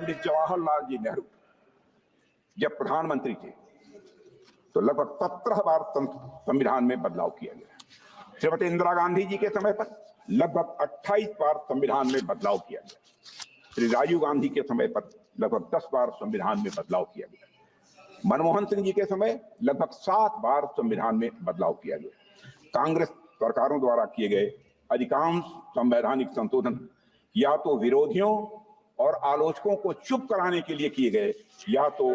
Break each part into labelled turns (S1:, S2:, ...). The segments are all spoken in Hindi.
S1: पंडित जवाहरलाल जी नेहरू जब प्रधानमंत्री थे तो लगभग 17 बार संविधान में बदलाव किया गया। श्रीमती इंदिरा गांधी जी के समय पर लगभग 28 बार संविधान में बदलाव किया गया। श्री राजीव गांधी के समय पर लगभग 10 बार संविधान में बदलाव किया गया। मनमोहन सिंह जी के समय लगभग 7 बार संविधान में बदलाव किया गया। कांग्रेस सरकारों द्वारा किए गए अधिकांश संवैधानिक संशोधन या तो विरोधियों और आलोचकों को चुप कराने के लिए किए गए या तो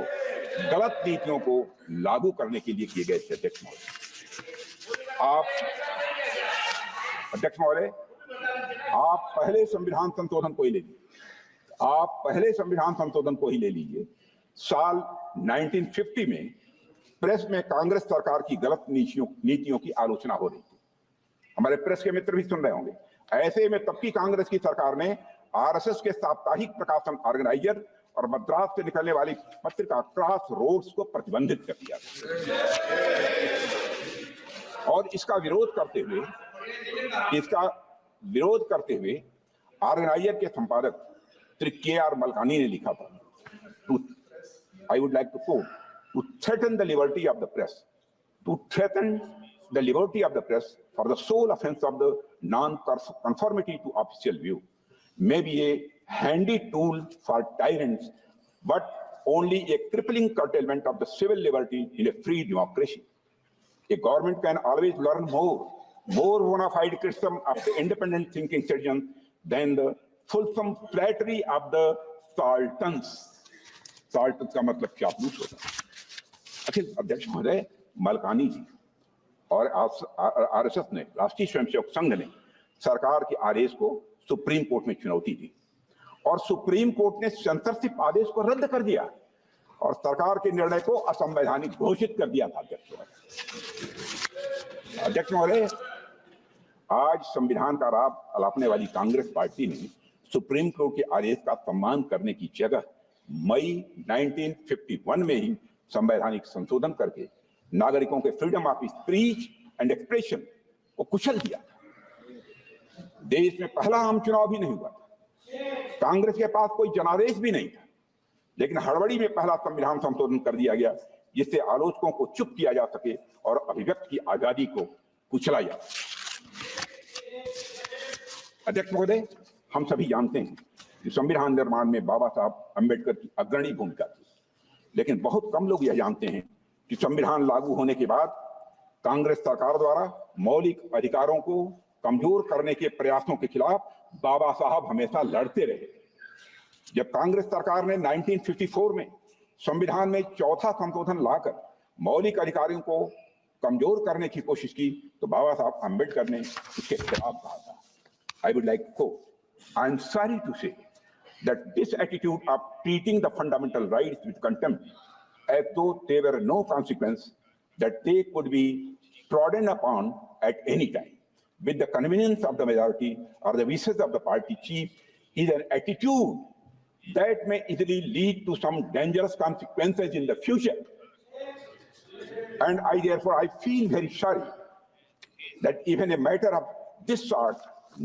S1: गलत नीतियों को लागू करने के लिए किए गए। अध्यक्ष महोदय, आप पहले संविधान संशोधन को ही ले लीजिए। आप पहले संविधान संशोधन को ही ले लीजिए। साल 1950 में प्रेस में कांग्रेस सरकार की गलत नीतियों की आलोचना हो रही थी। हमारे प्रेस के मित्र भी सुन रहे होंगे। ऐसे में तब की कांग्रेस की सरकार ने आरएसएस के साप्ताहिक प्रकाशन ऑर्गेनाइजर और मद्रास से निकलने वाली पत्रिका क्रॉस रोड्स को प्रतिबंधित कर दिया और इसका विरोध करते हुए ऑर्गेनाइजर के संपादक श्री के.आर. मलकानी ने लिखा था, I would like to quote, to threaten the liberty of the press, the liberty of the press for the sole offense of the non-conformity to official view may be a handy tool for tyrants, but only a crippling curtailment of the civil liberty in a free democracy. A government can always learn more bona fide criticism of the independent thinking citizens than the fulsome flattery of the sultans. Sultans का मतलब चापलूस होता है। अखिल अध्यक्ष महोदय, मलकानी जी और आरएसएस ने, राष्ट्रीय स्वयंसेवक संघ ने सरकार के आदेश को सुप्रीम कोर्ट में चुनौती दी और सुप्रीम कोर्ट ने सेंसरशिप आदेश को रद्द कर दिया और सरकार के निर्णय को असंवैधानिक घोषित कर दिया था। अध्यक्ष महोदय, आज संविधान का राग अलापने वाली कांग्रेस पार्टी ने सुप्रीम कोर्ट के आदेश का सम्मान करने की जगह मई 1951 में ही संवैधानिक संशोधन करके नागरिकों के freedom of speech and expression को कुचल दिया। देश में पहला आम चुनाव भी नहीं हुआ था, कांग्रेस के पास कोई जनादेश भी नहीं था, लेकिन हड़बड़ी में पहला संविधान संशोधन कर दिया गया जिससे आलोचकों को चुप किया जा सके और अभिव्यक्ति की आजादी को कुचला जा सके। अध्यक्ष महोदय, हम सभी जानते हैं कि संविधान निर्माण में बाबा साहब अंबेडकर की अग्रणी भूमिका थी, लेकिन बहुत कम लोग यह जानते हैं कि संविधान लागू होने के बाद कांग्रेस सरकार द्वारा मौलिक अधिकारों को कमजोर करने के प्रयासों के खिलाफ बाबा साहब हमेशा लड़ते रहे। जब कांग्रेस सरकार ने 1954 में संविधान में चौथा संशोधन लाकर मौलिक अधिकारों को कमजोर करने की कोशिश की तो बाबा साहब अम्बेडकर ने इसके खिलाफ कहा था। I would like to I am sorry to say that this attitude of treating the fundamental rights with contempt as though there were no consequence, that they could be trodden upon at any time with the convenience of the majority or the wishes of the party chief, is an attitude that may easily lead to some dangerous consequences in the future. And I feel very sorry that even a matter of this sort,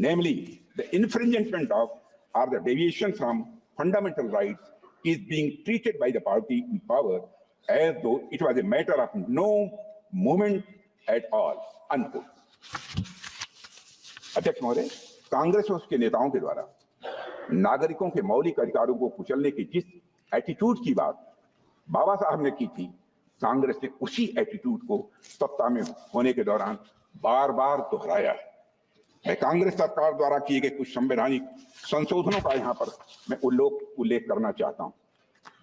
S1: namely the infringement of or the deviation from fundamental rights, is being treated by the party in power as though it was a matter of no moment at all. Unquote. अध्यक्ष महोदय, कांग्रेस और उसके नेताओं के द्वारा नागरिकों के मौलिक अधिकारों को कुचलने की जिस एटीट्यूड की बात बाबा साहब ने की थी, कांग्रेस ने उसी एटीट्यूड को सत्ता में होने के दौरान बार बार दोहराया है। मैं कांग्रेस सरकार द्वारा किए गए कुछ संवैधानिक संशोधनों का यहाँ पर मैं उल्लेख करना चाहता हूँ,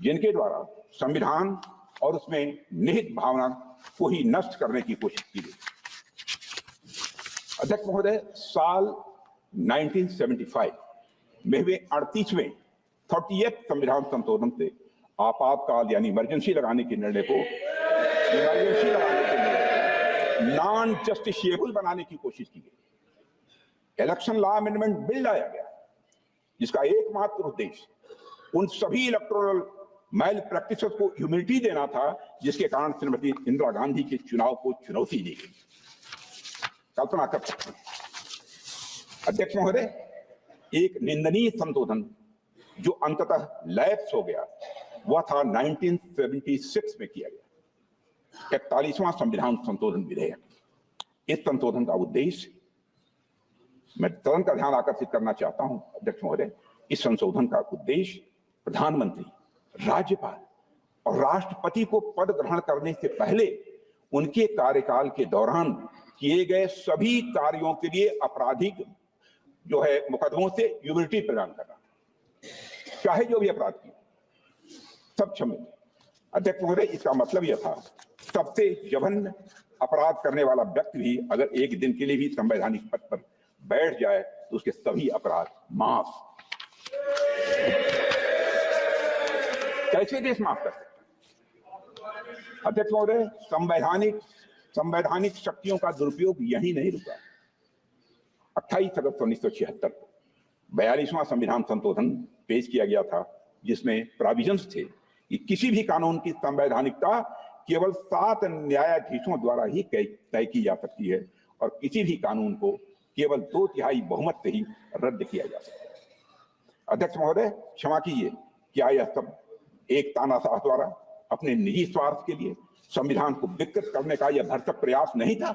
S1: जिनके द्वारा संविधान और उसमें निहित भावना को ही नष्ट करने की कोशिश की गई। अध्यक्ष महोदय, साल 1975 में हुए 38वें 30th संविधान संशोधन से आपातकाल यानी इमरजेंसी लगाने के निर्णय को नॉन जस्टिसिएबल बनाने की कोशिश की गई। इलेक्शन लॉ अमेंडमेंट बिल लाया गया जिसका एकमात्र उद्देश्य उन सभी इलेक्टोरल मैल प्रैक्टिसेस को इम्यूनिटी देना था जिसके कारण श्रीमती इंदिरा गांधी के चुनाव को चुनौती दी गई। कल्पना कर सकते हैं अध्यक्ष महोदय, एक निंदनीय संशोधन जो अंततः लैप्स हो गया वह था 1976 में किया गया 41वां संविधान संशोधन विधेयक। इस संशोधन का उद्देश्य, मैं तुरंत का ध्यान आकर्षित करना चाहता हूं अध्यक्ष महोदय, इस संशोधन का उद्देश्य प्रधानमंत्री, राज्यपाल और राष्ट्रपति को पद ग्रहण करने से पहले उनके कार्यकाल के दौरान किए गए सभी कार्यों के लिए आपराधिक जो है मुकदमों से इम्यूनिटी प्रदान करना, चाहे जो भी अपराध किए सब क्षमित। अध्यक्ष महोदय, इसका मतलब यह था सबसे जघन्य अपराध करने वाला व्यक्ति भी अगर एक दिन के लिए भी संवैधानिक पद पर बैठ जाए तो उसके सभी अपराध माफ। कैसे देश माफ कर सकते? अध्यक्ष महोदय, संवैधानिक शक्तियों का दुरुपयोग यही नहीं रुका। 28 अगस्त 1976 को 42वां संविधान संशोधन पेश किया गया था, जिसमें प्रोविजंस थे कि किसी भी कानून की संवैधानिकता केवल 7 न्यायाधीशों द्वारा ही तय की जा सकती है और किसी भी कानून को केवल 2/3 बहुमत से ही रद्द किया जा सकता है। अध्यक्ष महोदय, क्षमा कीजिए, क्या यह सब एक तानाशाह द्वारा अपने निजी स्वार्थ के लिए संविधान को विकृत करने का यह भरसक प्रयास नहीं था?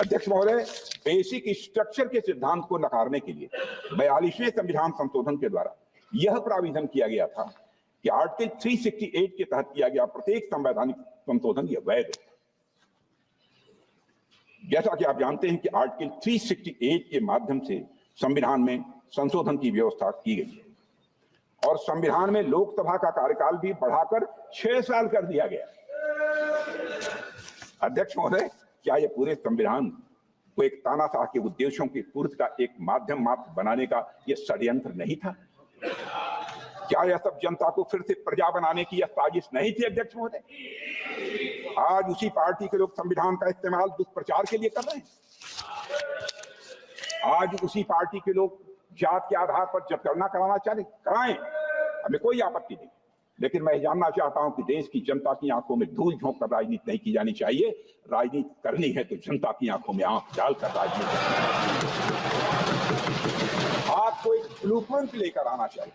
S1: अध्यक्ष महोदय, बेसिक स्ट्रक्चर के सिद्धांत को नकारने के लिए 42वें संविधान संशोधन के द्वारा यह प्राविधान किया गया था कि आर्टिकल 368 के तहत किया गया प्रत्येक संवैधानिक संशोधन यह वैध है। जैसा कि आप जानते हैं कि आर्टिकल 368 के माध्यम से संविधान में संशोधन की व्यवस्था की गई है और संविधान में लोकसभा का कार्यकाल भी बढ़ाकर 6 साल कर दिया गया। अध्यक्ष महोदय, क्या यह पूरे संविधान को एक तानाशाह के उद्देश्यों की पूर्ति का एक माध्यम मात्र बनाने का यह षड्यंत्र नहीं था? क्या यह सब जनता को फिर से प्रजा बनाने की यह साजिश नहीं थी? अध्यक्ष महोदय, आज उसी पार्टी के लोग संविधान का इस्तेमाल दुष्प्रचार के लिए कर रहे हैं। आज उसी पार्टी के लोग जात के आधार पर जनगणना कराना चाहते, कराएं, हमें कोई आपत्ति नहीं, लेकिन मैं जानना चाहता हूं कि देश की जनता की आंखों में धूल झोंक कर राजनीति नहीं की जानी चाहिए। राजनीति करनी है तो जनता की आंखों में आंख डालकर राजनीति, आपको एक ब्लूप्रिंट लेकर आना चाहिए,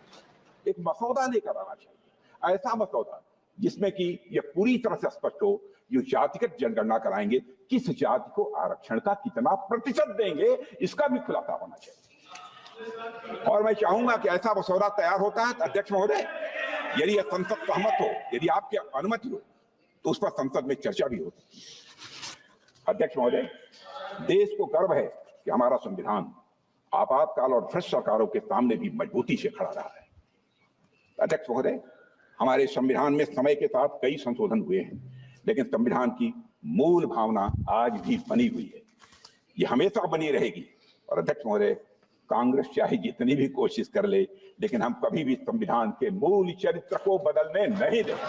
S1: एक मसौदा लेकर आना चाहिए, ऐसा मसौदा जिसमें कि यह पूरी तरह से स्पष्ट हो, जो जातिगत जनगणना कराएंगे किस जाति को आरक्षण का कितना प्रतिशत देंगे, इसका भी खुलासा होना चाहिए। और मैं चाहूंगा कि ऐसा मसौदा तैयार होता है तो अध्यक्ष महोदय, यदि यह संसद सहमत हो, यदि आपकी अनुमति हो, तो उस पर संसद में चर्चा भी हो सकती है। अध्यक्ष महोदय, देश को गर्व है कि हमारा संविधान आपातकाल और भ्रष्ट सरकारों के सामने भी मजबूती से खड़ा रहा है। अध्यक्ष महोदय, हमारे संविधान में समय के साथ कई संशोधन हुए हैं, लेकिन संविधान की मूल भावना आज भी बनी हुई है, ये हमेशा बनी रहेगी। और अध्यक्ष महोदय, कांग्रेस चाहे जितनी भी कोशिश कर ले, लेकिन हम कभी भी संविधान के मूल चरित्र को बदलने नहीं देंगे।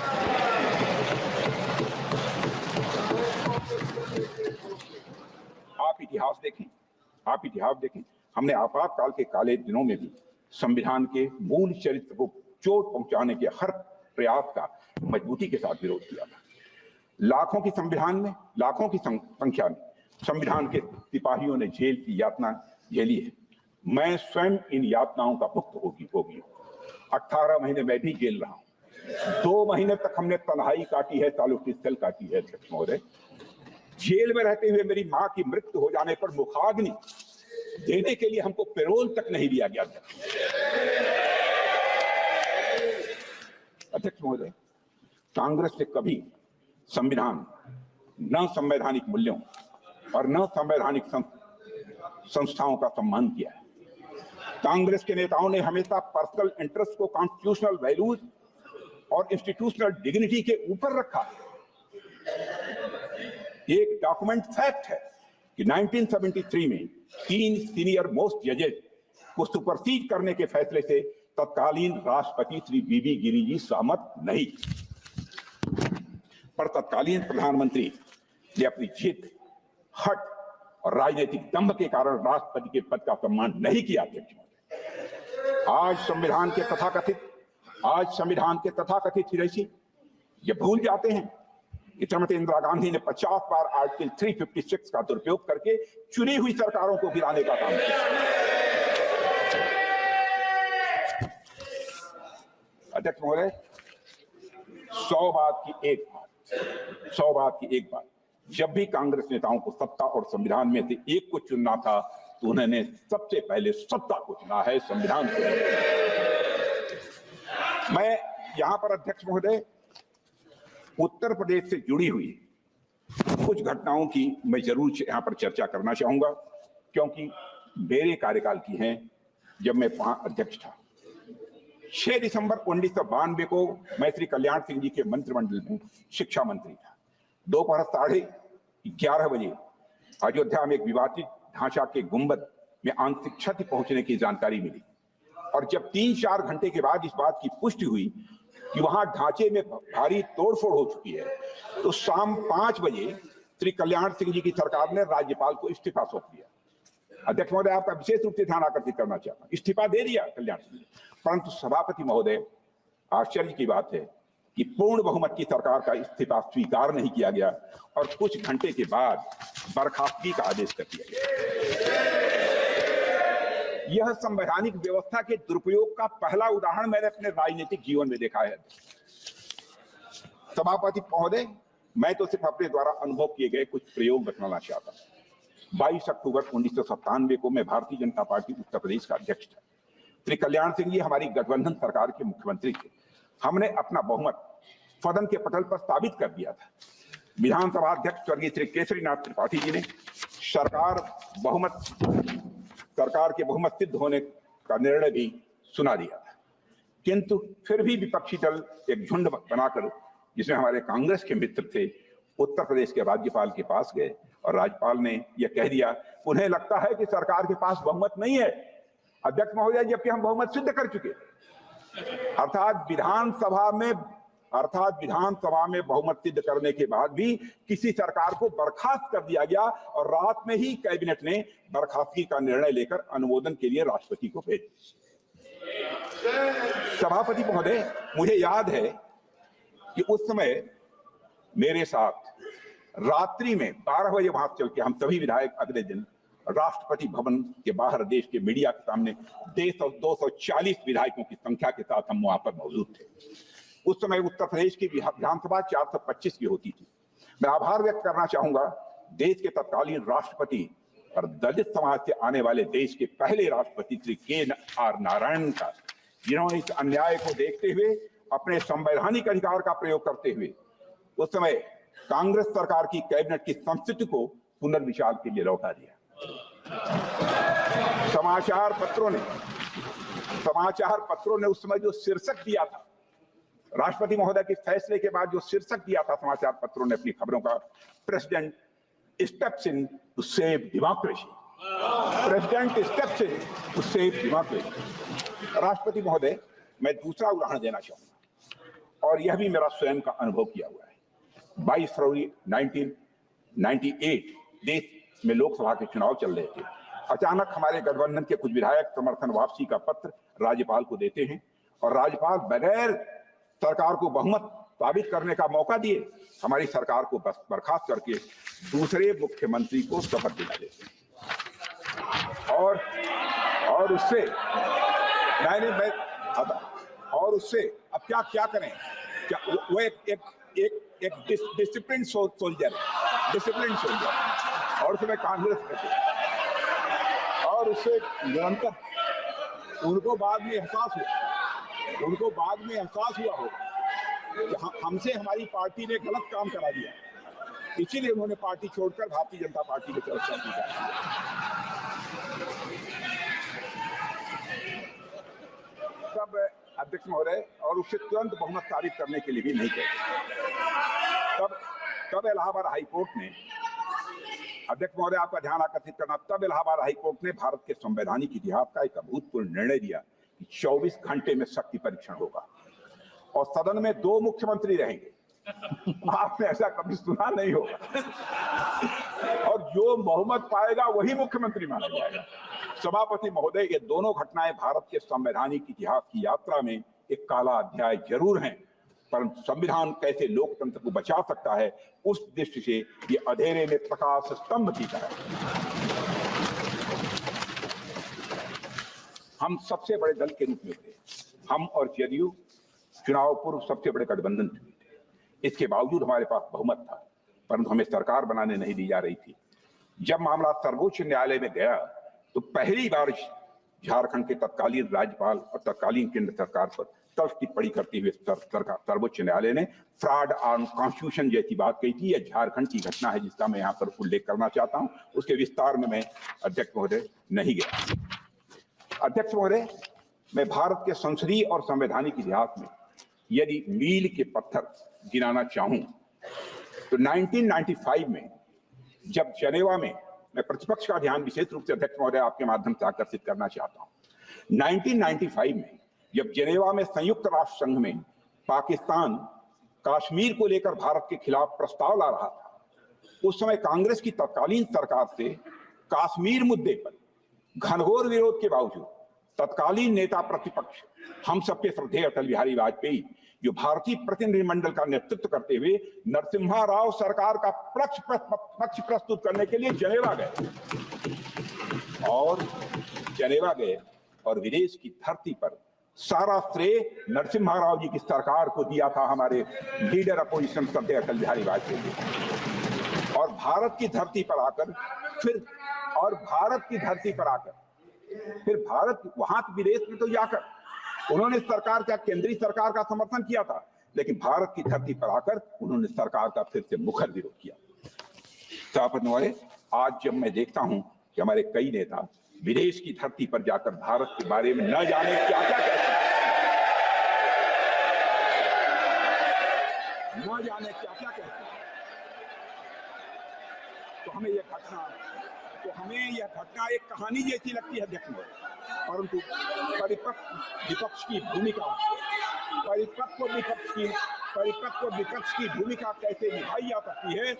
S1: आप इतिहास देखें, हमने आपातकाल के काले दिनों में भी संविधान के मूल चरित्र को चोट पहुंचाने के हर प्रयास का मजबूती के साथ विरोध किया था। लाखों की संख्या में संविधान के सिपाहियों ने जेल की यातना झेली है। मैं स्वयं इन यातनाओं का मुक्त होगी 18 महीने मैं भी जेल रहा हूं। 2 महीने तक हमने तन्हाई काटी है, सॉलिटरी सेल काटी है। अध्यक्ष महोदय, जेल में रहते हुए मेरी मां की मृत्यु हो जाने पर मुखाग्नि देने के लिए हमको पैरोल तक नहीं दिया गया। अध्यक्ष महोदय, कांग्रेस ने कभी संविधान, न संवैधानिक मूल्यों और न संवैधानिक संस्थाओं का सम्मान किया है। कांग्रेस के नेताओं ने हमेशा पर्सनल इंटरेस्ट को कॉन्स्टिट्यूशनल वैल्यूज और इंस्टीट्यूशनल डिग्निटी के ऊपर रखा है। एक डॉक्यूमेंट फैक्ट है कि 1973 में 3 सीनियर मोस्ट जजेस को सुपरसीड करने के फैसले से तत्कालीन राष्ट्रपति श्री बीबी गिरी जी सहमत नहीं, पर तत्कालीन प्रधानमंत्री ने अपनी जिद, हट और राजनीतिक दंभ के कारण राष्ट्रपति के पद का सम्मान नहीं किया। आज संविधान के तथाकथित हितैषी ये भूल जाते हैं कि श्रीमती इंदिरा गांधी ने 50 बार आर्टिकल 356 का दुरुपयोग करके चुनी हुई सरकारों को गिराने का काम किया। अध्यक्ष महोदय, 100 बात की एक बात, जब भी कांग्रेस नेताओं को सत्ता और संविधान में से एक को चुनना था तो उन्होंने सबसे पहले सत्ता को चुना है, संविधान को। मैं यहां पर अध्यक्ष महोदय उत्तर प्रदेश से जुड़ी हुई कुछ घटनाओं की मैं जरूर यहां पर चर्चा करना चाहूंगा, क्योंकि मेरे कार्यकाल की हैं जब मैं वहां अध्यक्ष था। 6 दिसंबर 1992 को मैं श्री कल्याण सिंह जी के मंत्रिमंडल में शिक्षा मंत्री था। दोपहर 11:30 बजे अयोध्या में एक विवादित ढांचा के गुंबद में आंशिक क्षति पहुंचने की जानकारी मिली, और जब 3-4 घंटे के बाद इस बात की पुष्टि हुई कि वहां ढांचे में भारी तोड़फोड़ हो चुकी है, तो शाम 5 बजे श्री कल्याण सिंह जी की सरकार ने राज्यपाल को इस्तीफा सौंप दिया। अध्यक्ष महोदय, आपका विशेष रूप से ध्यान आकर्षित करना चाहता हूं, इस्तीफा दे दिया कल्याण सिंह, परंतु सभापति महोदय आश्चर्य की बात है कि पूर्ण बहुमत की सरकार का इस्तीफा स्वीकार नहीं किया गया और कुछ घंटे के बाद बर्खास्तगी का आदेश कर दिया गया। यह संवैधानिक व्यवस्था के दुरुपयोग का पहला उदाहरण मैंने अपने राजनीतिक जीवन में देखा है। सभापति महोदय, मैं तो सिर्फ अपने द्वारा अनुभव किए गए कुछ प्रयोग बतलाना चाहता हूं। 22 अक्टूबर 1997 को मैं भारतीय जनता पार्टी उत्तर प्रदेश का अध्यक्ष था। श्री कल्याण सिंह जी हमारी गठबंधन सरकार के मुख्यमंत्री थे। हमने अपना बहुमत सदन के पटल पर साबित कर दिया था। विधानसभा अध्यक्ष स्वर्गीय श्री केसरीनाथ त्रिपाठी जी ने सरकार के बहुमत सिद्ध होने का निर्णय भी सुना दिया था, किंतु फिर भी विपक्षी दल एक झुंड बनाकर, जिसमें हमारे कांग्रेस के मित्र थे, उत्तर प्रदेश के राज्यपाल के पास गए और राज्यपाल ने यह कह दिया, उन्हें लगता है कि सरकार के पास बहुमत नहीं है। अध्यक्ष महोदय, जबकि हम बहुमत सिद्ध कर चुके, अर्थात विधानसभा में बहुमत सिद्ध करने के बाद भी किसी सरकार को बर्खास्त कर दिया गया और रात में ही कैबिनेट ने बर्खास्तगी का निर्णय लेकर अनुमोदन के लिए राष्ट्रपति को भेज दिया। सभापति महोदय, मुझे याद है कि उस समय मेरे साथ रात्रि में 12 बजे वहां चल के हम सभी विधायक अगले दिन राष्ट्रपति भवन के बाहर देश के मीडिया के सामने 240 विधायकों की संख्या के साथ हम वहां पर मौजूद थे। उस समय उत्तर प्रदेश की विधानसभा 425 की होती थी। मैं आभार व्यक्त करना चाहूंगा देश के तत्कालीन राष्ट्रपति और दलित समाज से आने वाले देश के पहले राष्ट्रपति श्री के.आर. नारायणन का, जिन्होंने इस अन्याय को देखते हुए अपने संवैधानिक अधिकार का प्रयोग करते हुए उस समय कांग्रेस सरकार की कैबिनेट की संस्कृति को पुनर्विचार के लिए लौटा दिया। समाचार पत्रों ने उस समय जो शीर्षक दिया था, राष्ट्रपति महोदय के फैसले के बाद जो शीर्षक दिया था समाचार पत्रों ने अपनी खबरों का, president steps in to save democracy, president steps in to save democracy. राष्ट्रपति महोदय, मैं दूसरा उदाहरण देना चाहूंगा और यह भी मेरा स्वयं का अनुभव किया हुआ है। 22 फरवरी 1998 देश में लोकसभा के चुनाव चल रहे थे। अचानक हमारे गठबंधन के कुछ विधायक समर्थन वापसी का पत्र राज्यपाल को देते हैं और राज्यपाल बगैर सरकार को बहुमत साबित करने का मौका दिए हमारी सरकार को बर्खास्त करके दूसरे मुख्यमंत्री को शपथ दिला देते हैं। और उससे अब क्या करें, क्या वो एक डिसिप्लिन सोल्जर और उसमें कांग्रेस करते और उससे निरंतर उनको बाद में एहसास हुआ हो कि हमसे हमारी पार्टी ने गलत काम करा दिया, इसीलिए उन्होंने पार्टी छोड़कर भारतीय जनता पार्टी की तरफ चल दिया। तब अध्यक्ष महोदय और उससे तुरंत बहुमत साबित करने के लिए भी नहीं कहते। तब इलाहाबाद हाईकोर्ट ने, अध्यक्ष महोदय आपका ध्यान आकर्षित करना, तब इलाहाबाद हाईकोर्ट ने भारत के संवैधानिक इतिहास का एक अभूतपूर्व निर्णय दिया कि 24 घंटे में शक्ति परीक्षण होगा और सदन में 2 मुख्यमंत्री रहेंगे। आपने ऐसा कभी सुना नहीं होगा और जो बहुमत पाएगा वही मुख्यमंत्री माना जाएगा। सभापति महोदय, ये दोनों घटनाएं भारत के संवैधानिक इतिहास की यात्रा में एक काला अध्याय जरूर हैं, परंतु संविधान कैसे लोकतंत्र को बचा सकता है उस दृष्टि से ये अंधेरे में प्रकाश स्तंभ की तरह। हम सबसे बड़े दल के रूप में थे, हम और जदयू चुनाव पूर्व सबसे बड़े गठबंधन थे। इसके बावजूद हमारे पास बहुमत था, परंतु हमें सरकार बनाने नहीं दी जा रही थी। जब मामला सर्वोच्च न्यायालय में गया तो पहली बार झारखंड के तत्कालीन राज्यपाल और तत्कालीन केंद्र सरकार पर तल्ख टिप्पणी करते हुए सर्वोच्च न्यायालय ने फ्रॉड ऑन कॉन्स्टिट्यूशन जैसी बात कही थी। यह झारखंड की घटना है जिसका मैं यहाँ पर उल्लेख करना चाहता हूँ। उसके विस्तार में मैं अध्यक्ष महोदय नहीं गया। अध्यक्ष महोदय, मैं भारत के संसदीय और संवैधानिक इतिहास में यदि मील के पत्थर गिनाना चाहूं तो 1995 में जब जेनेवा में, मैं प्रतिपक्ष का ध्यान विशेष रूप से अध्यक्ष महोदय आपके माध्यम से आकर्षित करना चाहता हूं। 1995 में जब जेनेवा में संयुक्त राष्ट्र संघ में पाकिस्तान कश्मीर को लेकर भारत के खिलाफ प्रस्ताव ला रहा था, उस समय कांग्रेस की तत्कालीन सरकार से कश्मीर मुद्दे पर घनघोर विरोध के बावजूद तत्कालीन नेता प्रतिपक्ष हम सबके श्रद्धेय अटल बिहारी वाजपेयी, जो भारतीय प्रतिनिधिमंडल का नेतृत्व करते हुए नरसिम्हा राव सरकार का पक्ष प्रस्तुत करने के लिए जेनेवा गए और विदेश की धरती पर सारा श्रेय नरसिम्हा राव जी की सरकार को दिया था हमारे लीडर अपोजिशन श्रद्धेय अटल बिहारी वाजपेयी। और भारत की धरती पर आकर फिर भारत वहां विदेश में तो जाकर उन्होंने सरकार का, केंद्रीय सरकार का समर्थन किया था, लेकिन भारत की धरती पर आकर उन्होंने सरकार का फिर से मुखर विरोध किया। सभापति महोदय, आज जब मैं देखता हूं कि हमारे कई नेता विदेश की धरती पर जाकर भारत के बारे में न जाने क्या क्या कहते हैं, तो हमें यह घटना एक कहानी जैसी लगती है अध्यक्ष महोदय। परंतु परिपक्व विपक्ष की भूमिका कैसे निभाई जा सकती है,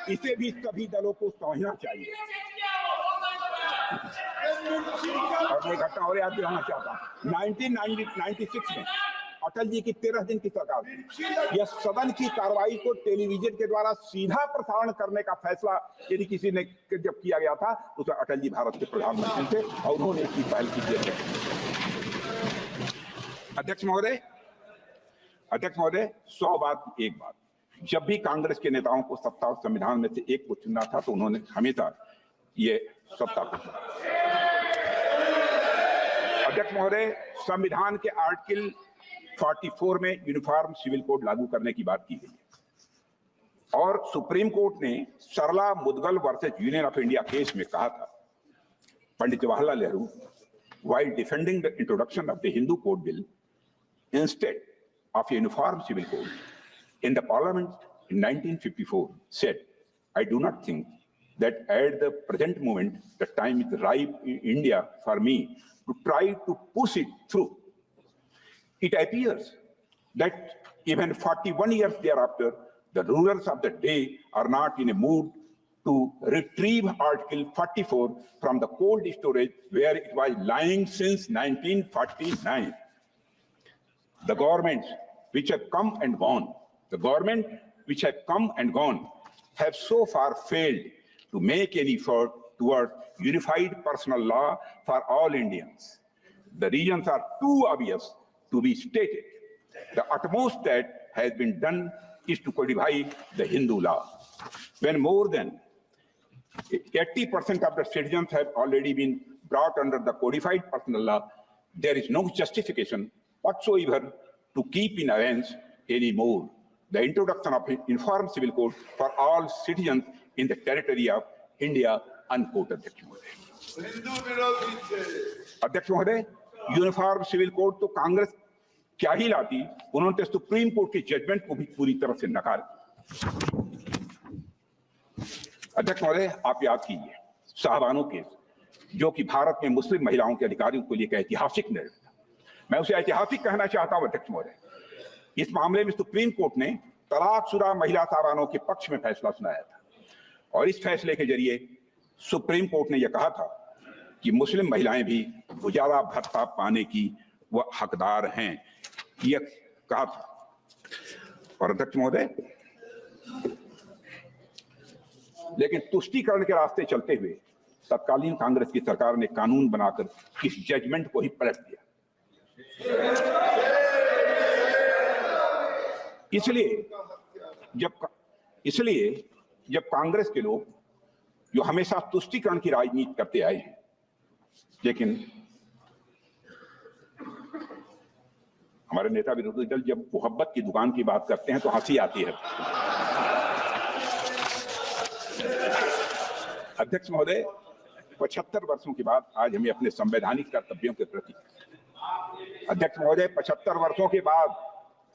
S1: इसे भी सभी दलों को समझना चाहिए। और मैं घटना और याद दिलाना चाहता हूँ, 1996 में अटल जी की 13 दिन की सरकार थी। यह सदन की कार्रवाई को टेलीविजन के द्वारा सीधा प्रसारण करने का फैसला यदि किसी ने जब किया गया था, तो अटल जी भारत के प्रधानमंत्री थे और उन्होंने इसकी पहल की थी। अध्यक्ष महोदय, 100 बात एक बात, जब भी कांग्रेस के नेताओं को सत्ता और संविधान में से एक को चुनना था तो उन्होंने हमेशा ये सत्ता को चुना। अध्यक्ष महोदय, संविधान के आर्टिकल 44 में यूनिफॉर्म सिविल कोड लागू करने की बात की गई है और सुप्रीम कोर्ट ने Sarla Mudgal versus Union of India case में कहा था, Pandit Jawaharlal Nehru while defending the introduction of the Hindu Code Bill instead of a uniform civil code in the parliament in 1954 said, I do not think that at the present moment the time is ripe in India for me to try to push it through. It appears that even 41 years thereafter, the rulers of the day are not in a mood to retrieve Article 44 from the cold storage where it was lying since 1949. The governments which have come and gone, have so far failed to make any effort toward unified personal law for all Indians. The reasons are too obvious to be stated. The utmost that has been done is to codify the Hindu law. When more than 80% of the citizens have already been brought under the codified personal law, there is no justification whatsoever to keep in abeyance anymore the introduction of an uniform civil code for all citizens in the territory of India, unquote. अध्यक्ष महोदय, यूनिफॉर्म सिविल कोड तो कांग्रेस क्या ही लाती, उन्होंने तो सुप्रीम कोर्ट की जजमेंट को भी पूरी तरह से नकार दिया। अध्यक्ष महोदय, आप याद कीजिए साहबानो केस, जो कि भारत में मुस्लिम महिलाओं के अधिकारियों के लिए एक ऐतिहासिक निर्णय था। मैं उसे ऐतिहासिक कहना चाहता हूं अध्यक्ष महोदय। इस मामले में सुप्रीम कोर्ट ने तलाकशुदा महिला साहबानों के पक्ष में फैसला सुनाया था और इस फैसले के जरिए सुप्रीम कोर्ट ने यह कहा था कि मुस्लिम महिलाएं भी गुजारा भत्ता पाने की वह हकदार हैं, यह कहा था। और अध्यक्ष महोदय, लेकिन तुष्टीकरण के रास्ते चलते हुए तत्कालीन कांग्रेस की सरकार ने कानून बनाकर इस जजमेंट को ही पलट दिया। इसलिए जब कांग्रेस के लोग जो हमेशा तुष्टीकरण की राजनीति करते आए हैं, लेकिन हमारे नेता विरोधी दल जब मोहब्बत की दुकान की बात करते हैं तो हंसी आती है। अध्यक्ष महोदय, 75 वर्षों के बाद आज हमें अपने संवैधानिक कर्तव्यों के प्रति 75 वर्षों के बाद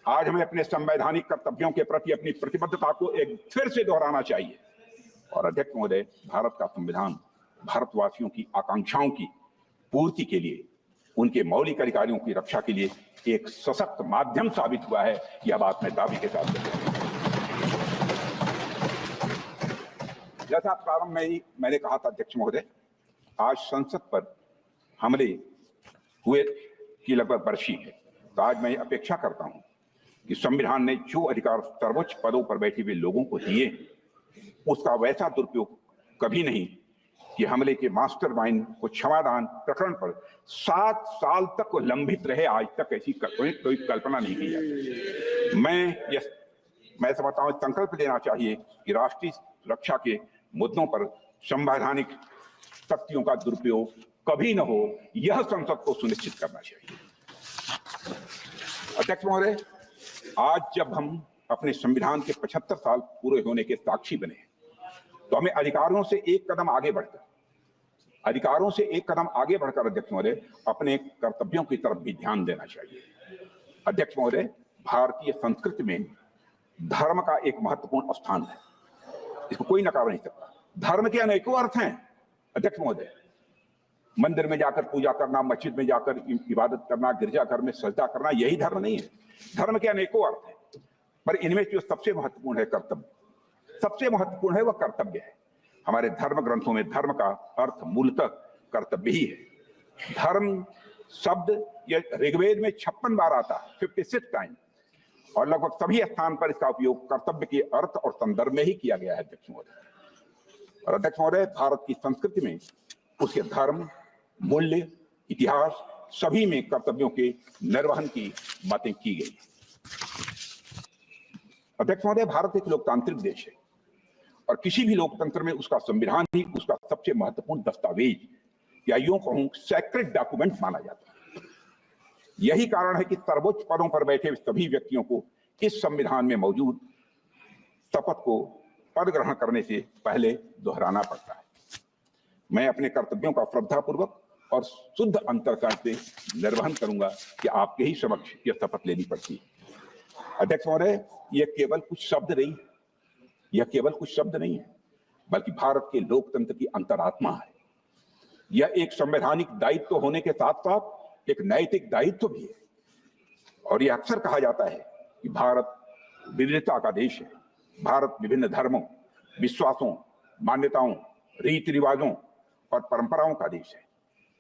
S1: आज हमें अपने संवैधानिक कर्तव्यों के प्रति अपनी प्रतिबद्धता को एक फिर से दोहराना चाहिए। और अध्यक्ष महोदय, भारत का संविधान भारतवासियों की आकांक्षाओं की पूर्ति के लिए, उनके मौलिक अधिकारों की रक्षा के लिए एक सशक्त माध्यम साबित हुआ है। यह बात मैं दावे के साथ कहता हूं। जैसा प्रारंभ में ही मैंने कहा था अध्यक्ष महोदय, आज संसद पर हमले हुए की लगभग वर्षी है, तो आज मैं अपेक्षा करता हूं कि संविधान ने जो अधिकार सर्वोच्च पदों पर बैठे हुए लोगों को दिए, उसका वैसा दुरुपयोग कभी नहीं कि हमले के मास्टरमाइंड को क्षमादान प्रकरण पर 7 साल तक लंबित रहे। आज तक ऐसी कोई कल्पना नहीं की जाती। मैं समझता हूं संकल्प लेना चाहिए कि राष्ट्रीय रक्षा के मुद्दों पर संवैधानिक शक्तियों का दुरुपयोग कभी न हो, यह संसद को सुनिश्चित करना चाहिए। अध्यक्ष महोदय, आज जब हम अपने संविधान के 75 साल पूरे होने के साक्षी बने, तो हमें अधिकारों से एक कदम आगे बढ़कर अध्यक्ष महोदय अपने कर्तव्यों की तरफ भी ध्यान देना चाहिए। अध्यक्ष महोदय, भारतीय संस्कृति में धर्म का एक महत्वपूर्ण स्थान है, इसको कोई नकार नहीं सकता। धर्म के अनेकों अर्थ हैं अध्यक्ष महोदय। मंदिर में जाकर पूजा करना, मस्जिद में जाकर इबादत करना, गिरजाघर में सजदा करना, यही धर्म नहीं है। धर्म के अनेकों अर्थ हैं, पर इनमें जो सबसे महत्वपूर्ण है कर्तव्य, सबसे महत्वपूर्ण है वह कर्तव्य है। हमारे धर्म ग्रंथों में धर्म का अर्थ मूलतः कर्तव्य ही है। धर्म शब्द ये ऋग्वेद में 56 बार आता है, 56 टाइम, और लगभग सभी स्थान पर इसका उपयोग कर्तव्य के अर्थ और संदर्भ में ही किया गया है अध्यक्ष महोदय। और अध्यक्ष महोदय, भारत की संस्कृति में उसके धर्म, मूल्य, इतिहास सभी में कर्तव्यों के निर्वहन की बातें की गई। अध्यक्ष महोदय, भारत एक लोकतांत्रिक देश है और किसी भी लोकतंत्र में उसका संविधान ही उसका सबसे महत्वपूर्ण दस्तावेज या यूं कहूं सैक्रेड डॉक्यूमेंट माना जाता है। यही कारण है कि सर्वोच्च पदों पर बैठे सभी व्यक्तियों को इस संविधान में मौजूद शपथ को पद ग्रहण करने से पहले दोहराना पड़ता है। मैं अपने कर्तव्यों का श्रद्धापूर्वक और शुद्ध अंतःकरण से निर्वहन करूंगा कि आपके ही समक्ष यह शपथ लेनी पड़ती है। अध्यक्ष महोदय, यह केवल कुछ शब्द नहीं है, बल्कि भारत के लोकतंत्र की अंतरात्मा है। यह एक संवैधानिक दायित्व होने के साथ साथ एक नैतिक दायित्व भी है। और यह अक्सर कहा जाता है कि भारत विविधता का देश है। भारत विभिन्न धर्मों, विश्वासों, मान्यताओं, रीति रिवाजों और परंपराओं का देश है।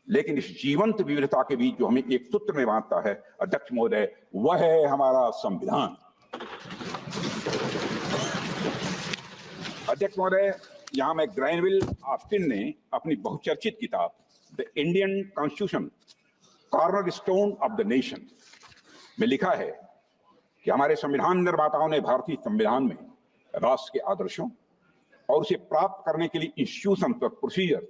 S1: लेकिन इस जीवंत विविधता के बीच जो हमें एक सूत्र में बांधता है अध्यक्ष महोदय, वह है हमारा संविधान। अध्यक्ष महोदय, यहां में ग्रैनविल ऑस्टिन ने अपनी बहुचर्चित किताब the Indian constitution cornerstone of the nation में लिखा है कि हमारे संविधान निर्माताओं ने भारतीय संविधान में राष्ट्र के आदर्शों और उसे प्राप्त करने के लिए इंस्टीट्यूशन और प्रोसीजर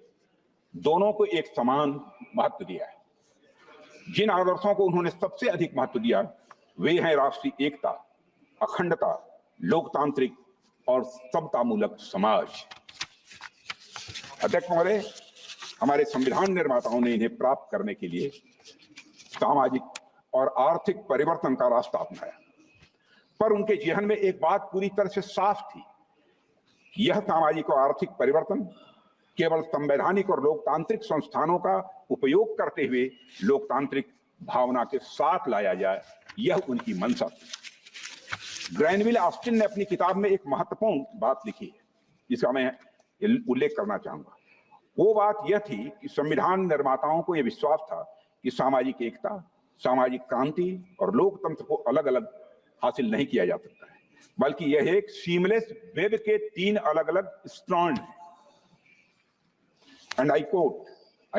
S1: दोनों को एक समान महत्व दिया है। जिन आदर्शों को उन्होंने सबसे अधिक महत्व दिया वे हैं राष्ट्रीय एकता, अखंडता, लोकतांत्रिक और समतामूलक समाज। अध्यक्ष महोदय, हमारे संविधान निर्माताओं ने इन्हें प्राप्त करने के लिए सामाजिक और आर्थिक परिवर्तन का रास्ता अपनाया, पर उनके जेहन में एक बात पूरी तरह से साफ थी कि यह सामाजिक और आर्थिक परिवर्तन केवल संवैधानिक और लोकतांत्रिक संस्थानों का उपयोग करते हुए लोकतांत्रिक भावना के साथ लाया जाए, यह उनकी मंशा थी। ग्रैनविल ऑस्टिन ने अपनी किताब में एक महत्वपूर्ण बात लिखी है जिसका मैं उल्लेख करना चाहूंगा। वो बात यह थी कि संविधान निर्माताओं को यह विश्वास था कि सामाजिक एकता, सामाजिक क्रांति और लोकतंत्र को अलग अलग हासिल नहीं किया जा सकता है, बल्कि यह एक सीमलेस वेब के 3 अलग अलग स्ट्रैंड हैं। And I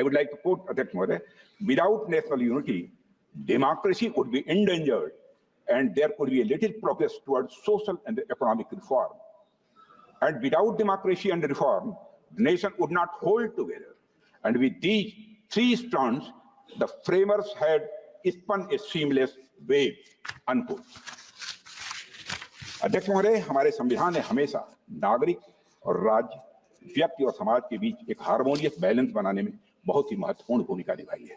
S1: would like to quote Adhyaksh Mahoday, without national unity, democracy would be endangered and there could be a little progress towards social and economic reform. And without democracy and reform, the nation would not hold together. And with these three strands, the framers had spun a seamless wave. Unquote. अध्यक्ष महोदय, हमारे संविधान ने हमेशा नागरिक और राज्य, व्यक्ति और समाज के बीच एक हार्मोनियस बैलेंस बनाने में बहुत ही महत्वपूर्ण भूमिका निभाई है।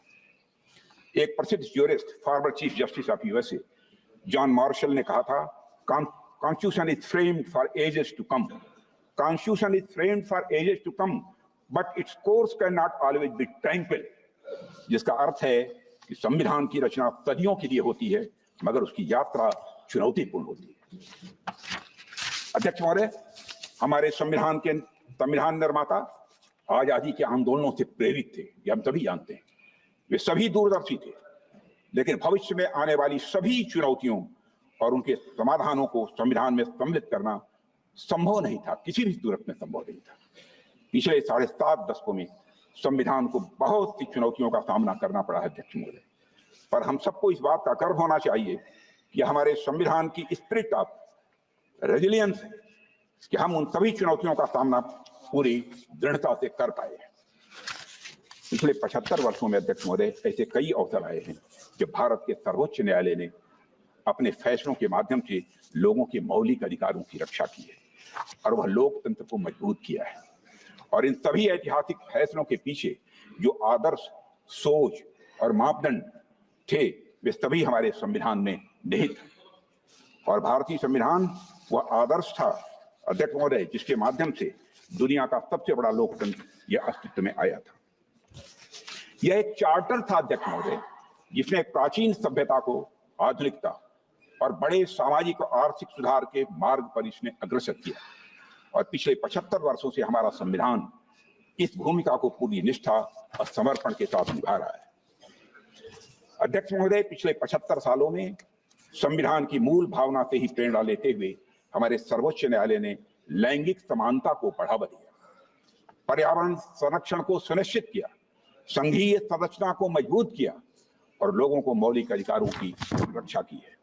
S1: एक प्रसिद्ध jurist, former chief justice of USA John Marshall ने कहा था, constitution is framed for ages to come, constitution is framed for ages to come, but its course can not always be tranquil. जिसका अर्थ है कि संविधान की रचना सदियों के लिए होती है, मगर उसकी यात्रा चुनौतीपूर्ण होती है। अध्यक्ष महोदय, हमारे संविधान निर्माता आजादी के आंदोलनों से प्रेरित थे, ये हम सभी जानते हैं। वे सभी दूरदर्शी थे, लेकिन भविष्य में आने वाली सभी चुनौतियों और उनके समाधानों को संविधान में सम्मिलित करना संभव नहीं था, किसी भी सूरत में संभव नहीं था। पिछले 7.5 दशकों में संविधान को बहुत सी चुनौतियों का सामना करना पड़ा है अध्यक्ष महोदय, पर हम सबको इस बात का गर्व होना चाहिए कि हमारे संविधान की स्पिरिट ऑफ रेजिलियंस है कि हम उन सभी चुनौतियों का सामना पूरी दृढ़ता से कर पाए हैं। पिछले 75 वर्षों में अध्यक्ष महोदय ऐसे कई अवसर आए हैं जब भारत के सर्वोच्च न्यायालय ने अपने फैसलों के माध्यम से लोगों के मौलिक अधिकारों की रक्षा की है और वह लोकतंत्र को मजबूत किया है। और इन सभी ऐतिहासिक फैसलों के पीछे जो आदर्श, सोच और मापदंड थे, वे सभी हमारे संविधान में निहित हैं। और भारतीय संविधान वह आदर्श था अध्यक्ष महोदय जिसके माध्यम से दुनिया का सबसे बड़ा लोकतंत्र यह अस्तित्व में आया था। यह एक चार्टर था अध्यक्ष महोदय जिसने प्राचीन सभ्यता को आधुनिकता और बड़े सामाजिक और आर्थिक सुधार के मार्ग पर इसने अग्रसर किया। और पिछले 75 वर्षों से हमारा संविधान इस भूमिका को पूरी निष्ठा और समर्पण के साथ निभा रहा है। अध्यक्ष महोदय, पिछले 75 सालों में संविधान की मूल भावना से ही प्रेरणा लेते हुए हमारे सर्वोच्च न्यायालय ने लैंगिक समानता को बढ़ावा दिया, पर्यावरण संरक्षण को सुनिश्चित किया, संघीय संरचना को मजबूत किया और लोगों को मौलिक अधिकारों की रक्षा की है।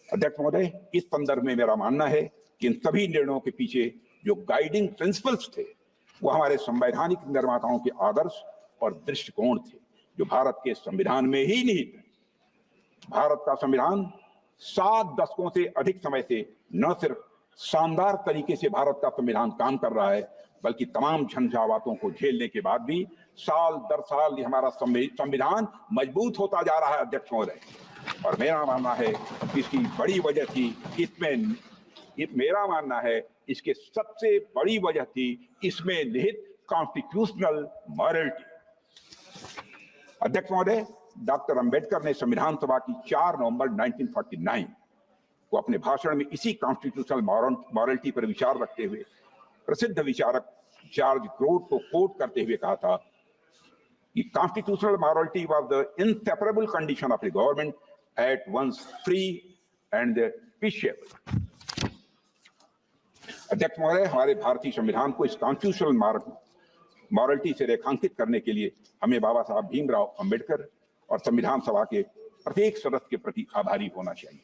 S1: अध्यक्ष महोदय, इस संदर्भ में मेरा मानना है कि इन सभी निर्णयों के पीछे जो गाइडिंग प्रिंसिपल्स थे वो हमारे संवैधानिक निर्माताओं के आदर्श और दृष्टिकोण थे जो भारत के संविधान में ही निहित है। भारत का संविधान 7 दशकों से अधिक समय से न सिर्फ शानदार तरीके से भारत का संविधान काम कर रहा है, बल्कि तमाम झंझावातों को झेलने के बाद भी साल दर साल हमारा संविधान मजबूत होता जा रहा है अध्यक्ष महोदय। और मेरा मानना है इसकी बड़ी वजह थी इसके सबसे बड़ी वजह थी इसमें निहित कॉन्स्टिट्यूशनल मॉरलिटी। अध्यक्ष महोदय, डॉक्टर अंबेडकर ने संविधान सभा की 4 नवंबर 1949 को अपने भाषण में इसी कॉन्स्टिट्यूशनल मॉरलिटी पर विचार रखते हुए प्रसिद्ध विचारक जॉर्ज ग्रोथ को कोट करते हुए कहा था कि constitutional morality was the inseparable condition of the government at once free and peaceful. अध्यक्ष महोदय, हमारे भारतीय संविधान को इस कॉन्स्टिट्यूशनल मॉरलिटी से रेखांकित करने के लिए हमें बाबा साहब भीमराव अंबेडकर और संविधान सभा के प्रत्येक सदस्य के प्रति आभारी होना चाहिए।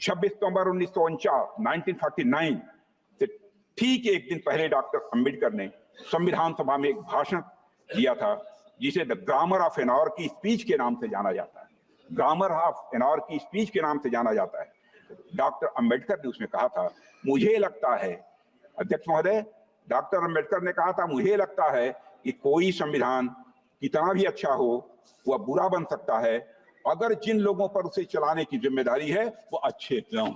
S1: 26 नवंबर 1949 से ठीक एक दिन पहले डॉक्टर अंबेडकर ने संविधान सभा में एक भाषण दिया था जिसे the grammar of anarchy speech के नाम से जाना जाता है। ग्रामर ऑफ एनार्की स्पीच के नाम से जाना जाता है। डॉक्टर अंबेडकर ने उसमें कहा था, मुझे लगता है अध्यक्ष महोदय, डॉक्टर अंबेडकर ने कहा था, मुझे लगता है कि कोई संविधान कितना भी अच्छा हो वह बुरा बन सकता है अगर जिन लोगों पर उसे चलाने की जिम्मेदारी है वो अच्छे न हों।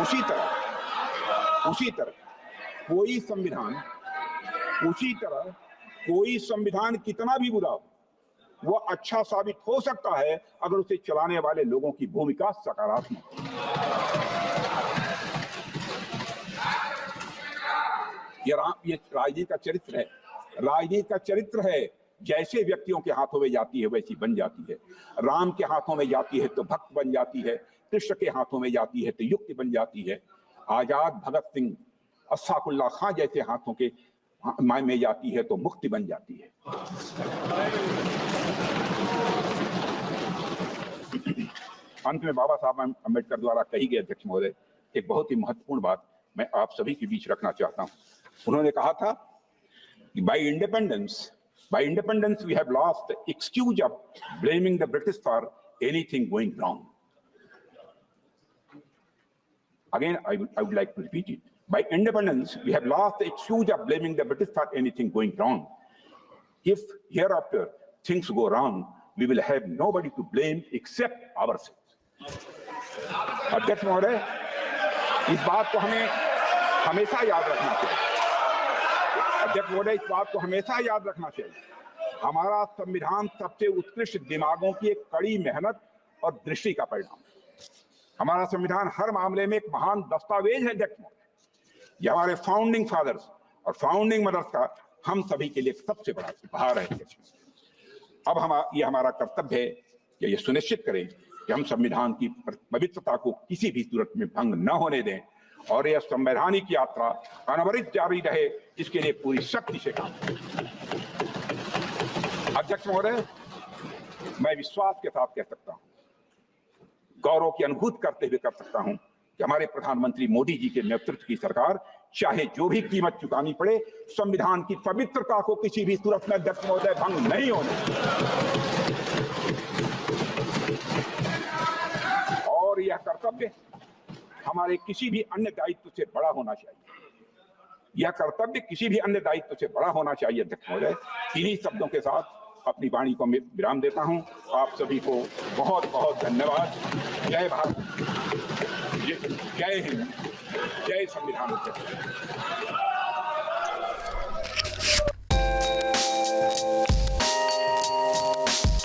S1: उसी तरह कोई संविधान कितना भी बुरा हो वो अच्छा साबित हो सकता है अगर उसे चलाने वाले लोगों की भूमिका सकारात्मक हो। ये राजनीति का चरित्र है। राजनीति का चरित्र है, जैसे व्यक्तियों के हाथों में जाती है वैसी बन जाती है। राम के हाथों में जाती है तो भक्त बन जाती है, कृष्ण के हाथों में जाती है तो युक्ति बन जाती है। आजाद, भगत सिंह, अशफाकुल्लाह खां जैसे माय में जाती है तो मुक्ति बन जाती है। अंत में बाबा साहब अम्बेडकर द्वारा कही गई अध्यक्ष महोदय एक बहुत ही महत्वपूर्ण बात मैं आप सभी के बीच रखना चाहता हूं। उन्होंने कहा था कि by independence we have lost the excuse of blaming the British for anything going wrong. Again, I would like to repeat it. By independence, we have lost the excuse of blaming the British for anything going wrong. If hereafter things go wrong, we will have nobody to blame except ourselves. अध्यक्ष महोदय, इस बात को हमें हमेशा याद रखना चाहिए। अध्यक्ष महोदय, इस बात को हमेशा याद रखना चाहिए। हमारा संविधान सबसे उत्कृष्ट दिमागों की एक कड़ी मेहनत और दृष्टि का परिणाम। हमारा संविधान हर मामले में एक महान दस्तावेज है अध्यक्ष महोदय। यह हमारे फाउंडिंग फादर्स और फाउंडिंग मदर्स का हम सभी के लिए सबसे बड़ा उपहार है अध्यक्ष। अब यह हमारा कर्तव्य है कि यह सुनिश्चित करें कि हम संविधान की पवित्रता को किसी भी सूरत में भंग न होने दें और यह संवैधानिक यात्रा अनवरत जारी रहे, इसके लिए पूरी शक्ति से काम करें। अध्यक्ष महोदय, मैं विश्वास के साथ कह सकता हूं, गौरव की अनुभूति करते हुए कर सकता हूं कि हमारे प्रधानमंत्री मोदी जी के नेतृत्व की सरकार चाहे जो भी कीमत चुकानी पड़े, संविधान की पवित्रता को किसी भी सूरत में अध्यक्ष महोदय भंग नहीं होने। और यह कर्तव्य हमारे किसी भी अन्य दायित्व से बड़ा होना चाहिए। यह कर्तव्य किसी भी अन्य दायित्व से बड़ा होना चाहिए अध्यक्ष महोदय। इन्हीं शब्दों के साथ अपनी वाणी को विराम देता हूं। आप सभी को बहुत बहुत धन्यवाद। जय भारत, जय हिंद, जय संविधान।